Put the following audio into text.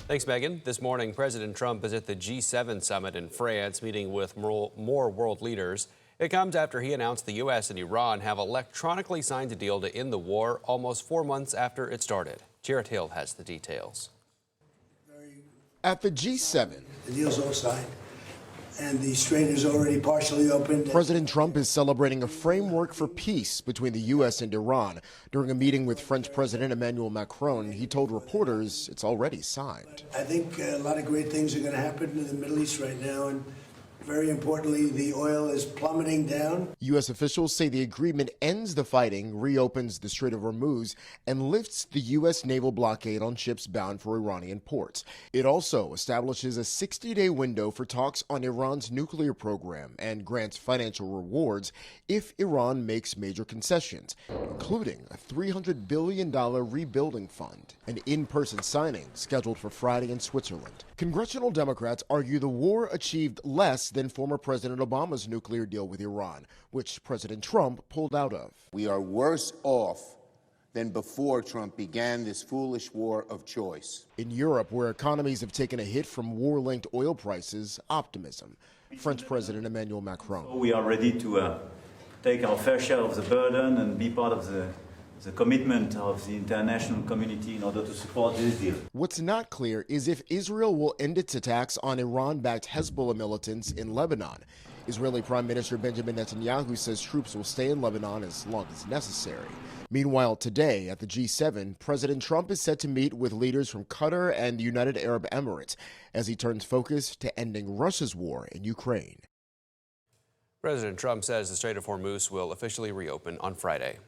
Thanks, Megan. This morning, President Trump is at the G7 summit in France, meeting with more world leaders. It comes after he announced the U.S. and Iran have electronically signed a deal to end the war almost 4 months after it started. Jarrett Hill has the details. At the G7, the deal's all signed, and the strait is already partially opened. President Trump is celebrating a framework for peace between the U.S. and Iran. During a meeting with French President Emmanuel Macron, he told reporters it's already signed. I think a lot of great things are going to happen in the Middle East right now, and very importantly, the oil is plummeting down. U.S. officials say the agreement ends the fighting, reopens the Strait of Hormuz, and lifts the U.S. naval blockade on ships bound for Iranian ports. It also establishes a 60-day window for talks on Iran's nuclear program and grants financial rewards if Iran makes major concessions, including a $300 billion rebuilding fund. An in-person signing scheduled for Friday in Switzerland. Congressional Democrats argue the war achieved less than former President Obama's nuclear deal with Iran, which President Trump pulled out of. We are worse off than before Trump began this foolish war of choice. In Europe, where economies have taken a hit from war-linked oil prices, optimism. French President Emmanuel Macron. We are ready to take our fair share of the burden and be part of the commitment of the international community in order to support this deal. What's not clear is if Israel will end its attacks on Iran-backed Hezbollah militants in Lebanon. Israeli Prime Minister Benjamin Netanyahu says troops will stay in Lebanon as long as necessary. Meanwhile, today at the G7, President Trump is set to meet with leaders from Qatar and the United Arab Emirates as he turns focus to ending Russia's war in Ukraine. President Trump says the Strait of Hormuz will officially reopen on Friday.